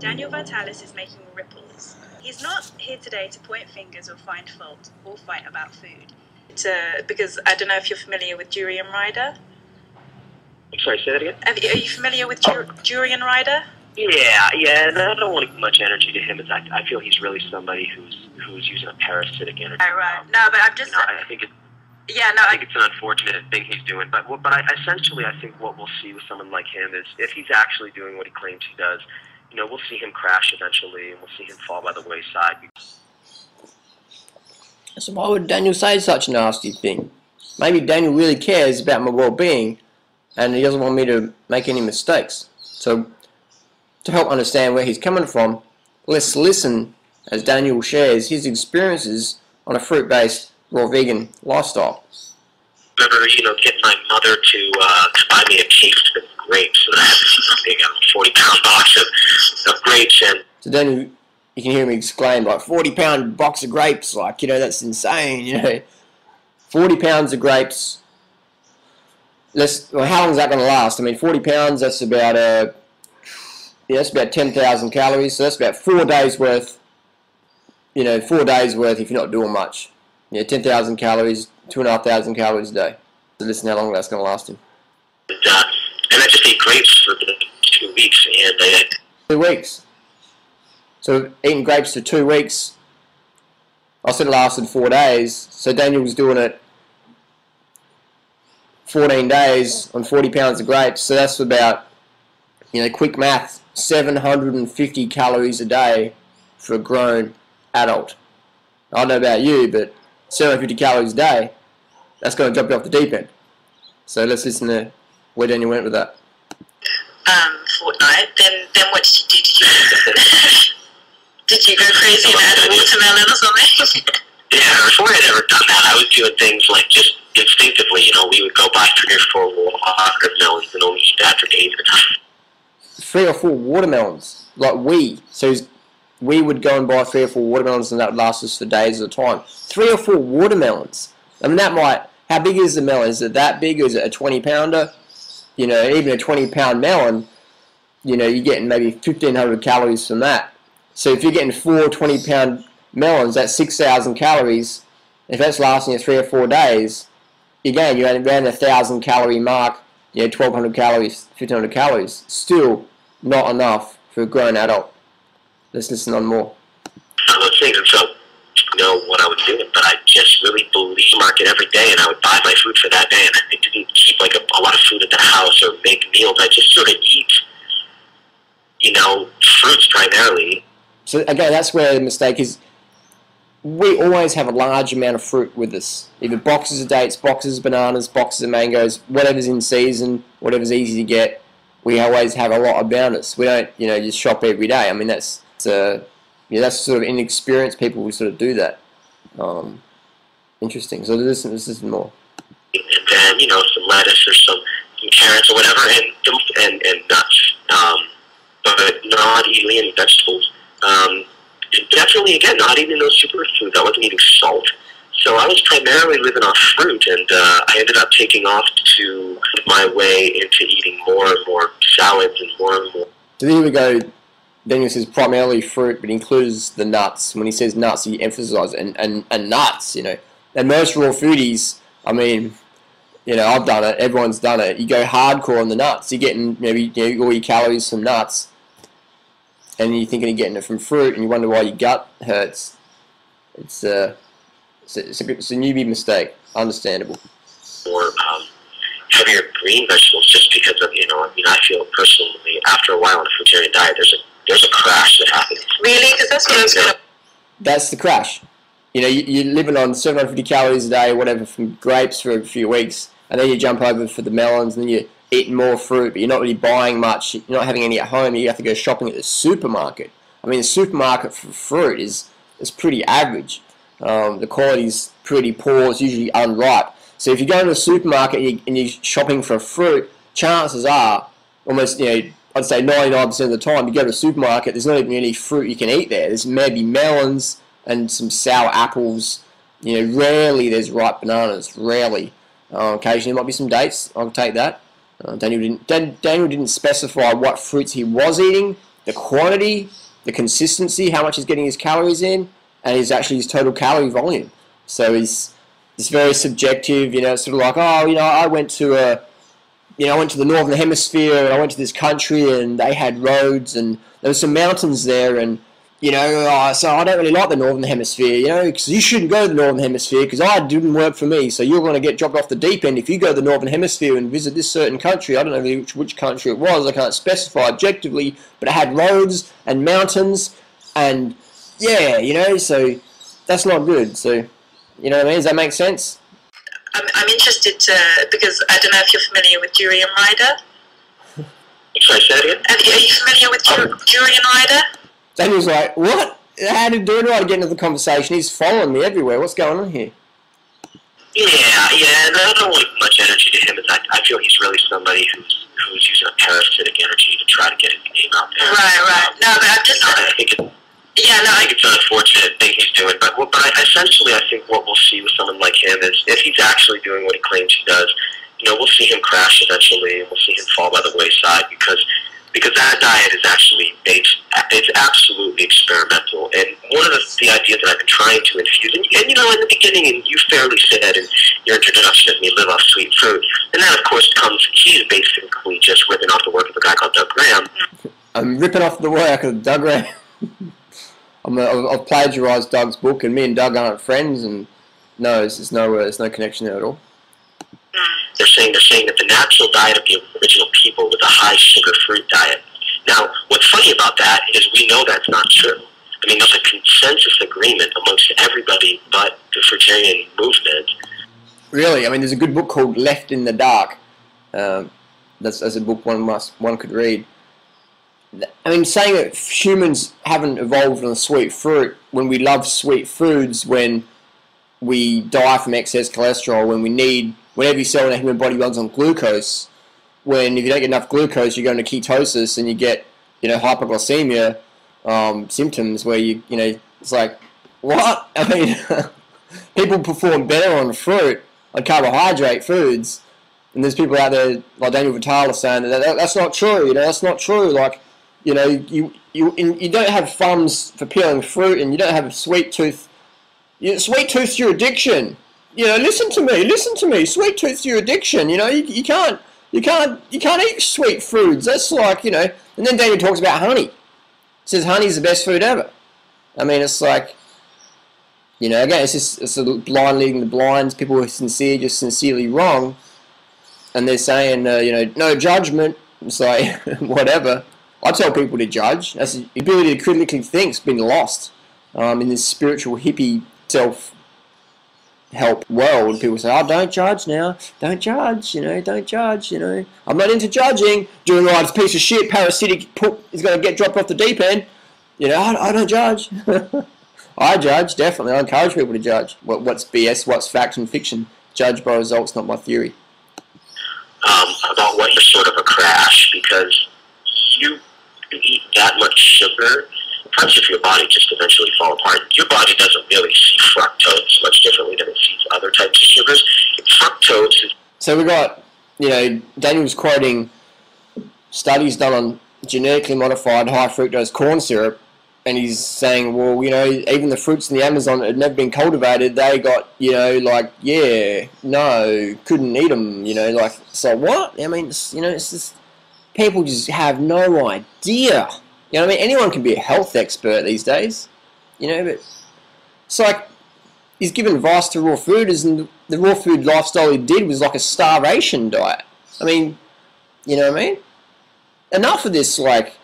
Daniel Vitalis is making ripples. He's not here today to point fingers or find fault or fight about food. Because I don't know if you're familiar with Durian Rider. I'm sorry, say that again? Are you familiar with Durian Rider? Yeah, and I don't want to give much energy to him. I feel he's really somebody who's using a parasitic energy. Right. No, but I'm just... I think it's an unfortunate thing he's doing. But essentially, I think what we'll see with someone like him is if he's actually doing what he claims he does, we'll see him crash eventually, and we'll see him fall by the wayside. So why would Daniel say such a nasty thing? Maybe Daniel really cares about my well-being, and he doesn't want me to make any mistakes. So, to help understand where he's coming from, let's listen as Daniel shares his experiences on a fruit-based, raw vegan lifestyle. I remember, getting my mother to buy me a case of grapes, and I had this big 40-pound box of grapes. And so Daniel, you can hear me exclaim, like, 40-pound box of grapes, like, that's insane, 40 pounds of grapes. How long is that going to last? I mean, 40 pounds, that's about that's about 10,000 calories, so that's about 4 days worth, 4 days worth if you're not doing much. 10,000 calories, 2,500 calories a day. So listen how long that's going to last him. And I just ate grapes for 2 weeks. 2 weeks. So eating grapes for 2 weeks, I said it lasted 4 days, so Daniel was doing it 14 days on 40 pounds of grapes, so that's about, quick math, 750 calories a day for a grown adult. I don't know about you, but 750 calories a day, that's going to drop you off the deep end. So let's listen to where Daniel went with that. Fortnight. Then what did you do? Did you go crazy and add a watermelon or something? Yeah, before I'd ever done that, I was doing things like just instinctively, we would go buy 3 or 4 watermelons and only eat that for days at a time. 3 or 4 watermelons? Like So we would go and buy 3 or 4 watermelons and that would last us for days at a time. 3 or 4 watermelons? I mean, how big is the melon? Is it that big, or is it a 20-pounder? Even a 20-pound melon, you're getting maybe 1,500 calories from that. So if you're getting 4 20-pound melons, that's 6,000 calories. If that's lasting you 3 or 4 days, again, you're around the 1,000 calorie mark, 1,200 calories, 1,500 calories. Still not enough for a grown adult. Let's listen on more. I was thinking, so know what I was doing, but I just really believed the market every day, and I would buy my food for that day, and I didn't keep like a lot of food at the house or make meals. I just sort of eat, fruits primarily. So again, that's where the mistake is. We always have a large amount of fruit with us. Either boxes of dates, boxes of bananas, boxes of mangoes, whatever's in season, whatever's easy to get. We always have a lot about us. We don't, just shop every day. I mean, that's sort of inexperienced people who sort of do that. Interesting. So listen more. And then, some lettuce or some carrots or whatever, and nuts. But not eating any vegetables. Definitely, again, not eating those superfoods. I wasn't eating salt. So I was primarily living off fruit, and I ended up taking off to my way into eating more and more salads and more. So here we go. Daniel says primarily fruit, but includes the nuts. When he says nuts, he emphasizes and nuts, And most raw foodies, I mean, I've done it. Everyone's done it. You go hardcore on the nuts. You're getting maybe all your calories from nuts, and you're thinking of getting it from fruit, and you wonder why your gut hurts. It's a newbie mistake. Understandable. Or heavier green vegetables, just because of I feel personally after a while on a fruitarian diet, there's a crash that happens. Really? Because that's what I was going to... That's the crash. You're living on 750 calories a day or whatever from grapes for a few weeks, and then you jump over for the melons, and then you're eating more fruit, but you're not really buying much. You're not having any at home. You have to go shopping at the supermarket. I mean, the supermarket for fruit is pretty average. The quality's pretty poor. It's usually unripe. So if you go to the supermarket and you're shopping for fruit, chances are almost, I'd say 99% of the time, you go to a supermarket, there's not even any fruit you can eat there. There's maybe melons and some sour apples. Rarely there's ripe bananas. Rarely. Occasionally there might be some dates. I'll take that. Daniel didn't specify what fruits he was eating, the quantity, the consistency, how much he's getting his calories in, and his total calorie volume. So it's very subjective. It's sort of like, oh, I went to the northern hemisphere and I went to this country and they had roads and there were some mountains there and so I don't really like the northern hemisphere, because you shouldn't go to the northern hemisphere because it didn't work for me. So you're going to get dropped off the deep end if you go to the northern hemisphere and visit this certain country. I don't know which country it was. I can't specify objectively, but it had roads and mountains and so that's not good. So you know what I mean? Does that make sense? I'm interested because I don't know if you're familiar with Durian Rider. Sorry, say that again? Are you familiar with Durian Rider? Daniel's like, what? How did Durian Rider get into the conversation? He's following me everywhere. What's going on here? Yeah, and I don't want much energy to him. I feel he's really somebody who's using a parasitic energy to try to get his name out there. Right. No, but I'm just... I think it's an unfortunate thing he's doing, but essentially I think what we'll see with someone like him is if he's actually doing what he claims he does, we'll see him crash eventually, and we'll see him fall by the wayside because that diet is actually it's absolutely experimental. And one of the ideas that I've been trying to infuse, and in the beginning, and you fairly said in your introduction of me, live off sweet fruit, and that of course he's basically just ripping off the work of a guy called Doug Graham. I'm ripping off the work of Doug Graham. I've plagiarised Doug's book, and me and Doug aren't friends, and there's no connection there at all. They're saying that the natural diet of the original people was a high sugar fruit diet. Now, what's funny about that is we know that's not true. I mean, there's a consensus agreement amongst everybody but the fruitarian movement. Really? I mean, there's a good book called Left in the Dark. That's a book one could read. I mean, saying that humans haven't evolved on sweet fruit when we love sweet foods, when we die from excess cholesterol, whenever your cell in a human body runs on glucose, when if you don't get enough glucose, you go into ketosis and you get, hypoglycemia symptoms where it's like, what? I mean, people perform better on fruit, on carbohydrate foods, and there's people out there like Daniel Vitalis saying that's not true. That's not true. Like, you don't have thumbs for peeling fruit, and you don't have a sweet tooth. Sweet tooth's your addiction. Listen to me. Sweet tooth's your addiction. You can't eat sweet foods. That's like, And then Daniel talks about honey. Says honey's the best food ever. I mean, it's like, again, it's a blind leading the blinds. People who are sincere, just sincerely wrong, and they're saying, no judgment. It's like, whatever. I tell people to judge. That's the ability to critically think's been lost in this spiritual hippie self-help world. People say, oh, don't judge now. Don't judge, don't judge, I'm not into judging. Doing right is a piece of shit. Parasitic poop is going to get dropped off the deep end. I don't judge. I judge, definitely. I encourage people to judge. What's BS, what's fact and fiction. Judge by results, not by theory. About what you're sort of a crash, because you eat that much sugar, parts of your body just eventually fall apart. Your body doesn't really see fructose much differently than it sees other types of sugars. Fructose is... So we got, Daniel's quoting studies done on genetically modified high fructose corn syrup, and he's saying, well, even the fruits in the Amazon that had never been cultivated, they got, couldn't eat them, so what? I mean, it's just, people just have no idea. Anyone can be a health expert these days, but it's like, he's given advice to raw fooders, and the raw food lifestyle he did was like a starvation diet. I mean, Enough of this, like,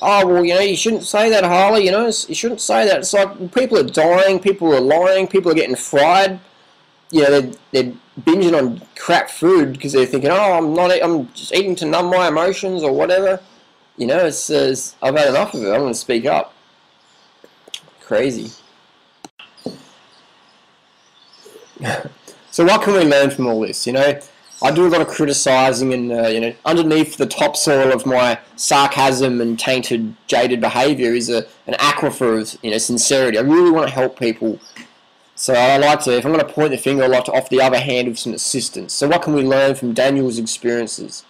oh, well, you shouldn't say that, Harley, you shouldn't say that. It's like, people are dying, people are lying, people are getting fried. They're binging on crap food because they're thinking, oh, I'm just eating to numb my emotions or whatever. It's I've had enough of it. I'm going to speak up. Crazy. So what can we learn from all this? I do a lot of criticising, and underneath the topsoil of my sarcasm and tainted, jaded behaviour is an aquifer of sincerity. I really want to help people. So I like to, if I'm going to point the finger, I like to offer the other hand with some assistance. So what can we learn from Daniel's experiences?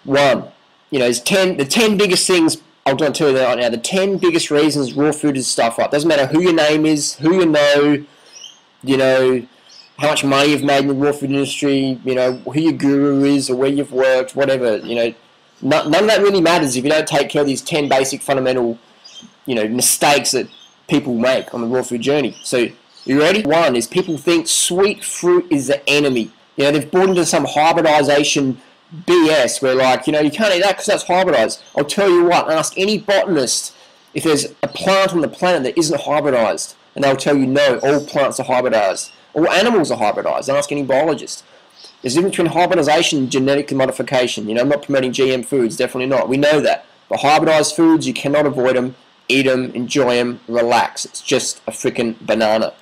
One, the 10 biggest things I'll tell you that right now. The 10 biggest reasons raw food is stuff up. Doesn't matter who your name is, who you know, how much money you've made in the raw food industry, you know, who your guru is or where you've worked, whatever, you know. None of that really matters if you don't take care of these 10 basic fundamental, you know, mistakes that people make on the raw food journey. So, you ready? One is people think sweet fruit is the enemy. You know, they've bought into some hybridization BS where, like, you know, you can't eat that because that's hybridized. I'll tell you what, ask any botanist if there's a plant on the planet that isn't hybridized, and they'll tell you no, all plants are hybridized. All animals are hybridized. Ask any biologist. There's a difference between hybridization and genetic modification. You know, I'm not promoting GM foods, definitely not. We know that. But hybridized foods, you cannot avoid them, eat them, enjoy them, relax. It's just a freaking banana.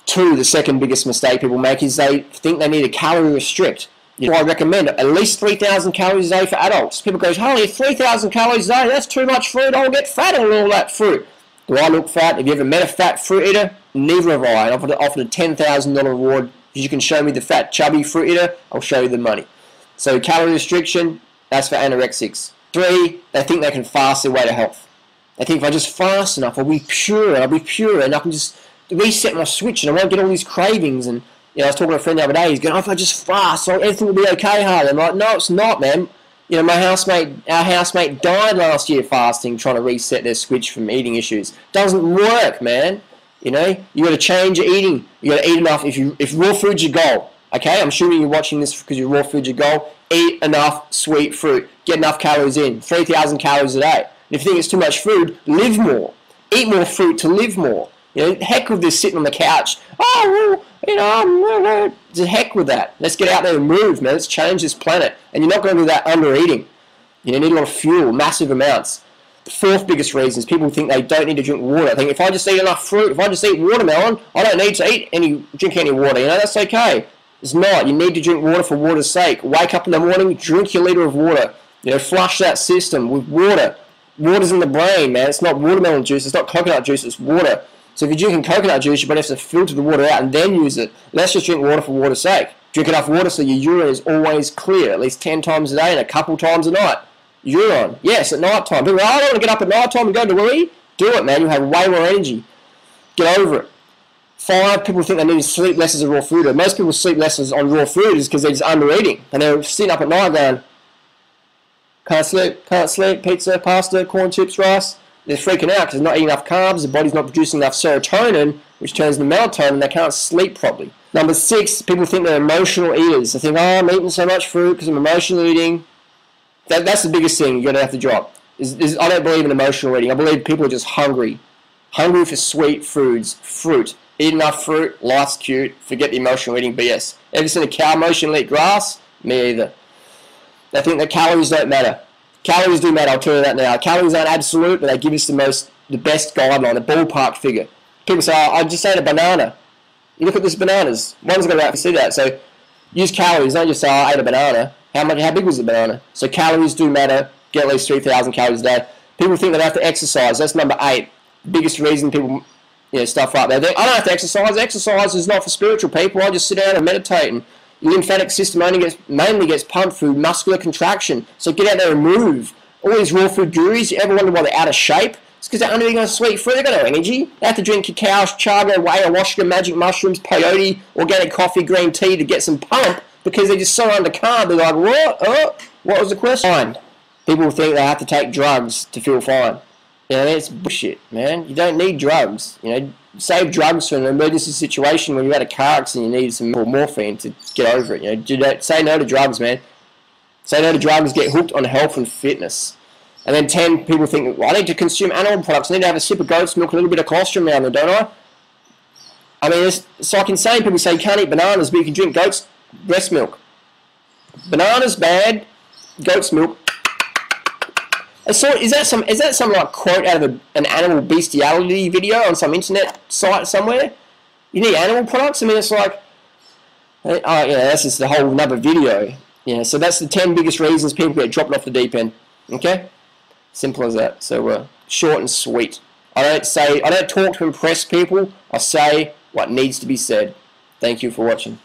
Two, the second biggest mistake people make is they think they need to calorie restrict. You know, I recommend at least 3,000 calories a day for adults. People go, holy, 3,000 calories a day, that's too much fruit, I'll get fat on all that fruit. Do I look fat? Have you ever met a fat fruit eater? Neither have I. And I've offered a $10,000 reward. If you can show me the fat, chubby fruit eater, I'll show you the money. So calorie restriction, that's for anorexics. Three, they think they can fast their way to health. They think if I just fast enough, I'll be pure, and I can just reset my switch, and I won't get all these cravings. And you know, I was talking to a friend the other day, he's going, oh, if I just fast, everything will be okay, Harley. I'm like, no, it's not, man. You know, our housemate died last year fasting, trying to reset their switch from eating issues. Doesn't work, man. You know, you got to change your eating. You got to eat enough. If raw food's your goal, okay, I'm assuming you're watching this because your raw food's your goal. Eat enough sweet fruit. Get enough calories in. 3,000 calories a day. And if you think it's too much food, live more. Eat more fruit to live more. You know, heck with this sitting on the couch. Oh, well, you know, just heck with that. Let's get out there and move, man. Let's change this planet. And you're not going to do that under eating. You know, you need a lot of fuel, massive amounts. The fourth biggest reason is people think they don't need to drink water. I think if I just eat enough fruit, if I just eat watermelon, I don't need to drink any water. You know, that's okay. It's not. You need to drink water for water's sake. Wake up in the morning, drink your liter of water. You know, flush that system with water. Water's in the brain, man. It's not watermelon juice. It's not coconut juice. It's water. So if you're drinking coconut juice, you better have to filter the water out and then use it. Let's just drink water for water's sake. Drink enough water so your urine is always clear, at least 10 times a day and a couple times a night. Urine, yes, at night time. People go, I don't want to get up at night time and go to the wee. Do it, man. You'll have way more energy. Get over it. 5, people think they need to sleep less as a raw fooder. Most people sleep less on raw food is because they're just under eating. And they're sitting up at night going, can't sleep, pizza, pasta, corn chips, rice. They're freaking out because they're not eating enough carbs, the body's not producing enough serotonin, which turns into melatonin, and they can't sleep properly. Number 6, people think they're emotional eaters. They think, oh, I'm eating so much fruit because I'm emotional eating. That's the biggest thing you're going to have to drop. I don't believe in emotional eating. I believe people are just hungry. Hungry for sweet foods, fruit. Eat enough fruit, life's cute, forget the emotional eating BS. Ever seen a cow emotionally eat grass? Me either. They think that calories don't matter. Calories do matter, I'll tell you that now. Calories aren't absolute, but they give us the best guideline, the ballpark figure. People say, oh, I just ate a banana. You look at these bananas. One's going to see that. So use calories, don't just say, oh, I ate a banana. How big was the banana? So calories do matter. Get at least 3,000 calories a day. People think they have to exercise. That's number 8. Biggest reason people, you know, stuff like that. I don't have to exercise. Exercise is not for spiritual people. I just sit down and meditate, and your lymphatic system mainly gets pumped through muscular contraction. So get out there and move. All these raw food gurus, you ever wonder why they're out of shape? It's because they're under eating on sweet fruit. They've got no energy. They have to drink cacao, chaga, ayahuasca, magic mushrooms, peyote, organic coffee, green tea to get some pump because they're just so under carb. They're like, what? What was the question? Fine. People think they have to take drugs to feel fine. You know, it's bullshit, man. You don't need drugs. You know, save drugs for an emergency situation when you had a car accident and you need some more morphine to get over it. You know, say no to drugs, man. Say no to drugs. Get hooked on health and fitness. And then 10, people think, well, I need to consume animal products. I need to have a sip of goat's milk, a little bit of colostrum now and then, don't I? I mean, it's like insane. People say you can't eat bananas, but you can drink goat's breast milk. Bananas bad, goat's milk. So is that some like quote out of an animal bestiality video on some internet site somewhere? You need animal products? I mean, it's like, oh yeah, that's just a whole another video. Yeah, so that's the 10 biggest reasons people get dropped off the deep end. Okay, simple as that. So short and sweet. I don't talk to impress people. I say what needs to be said. Thank you for watching.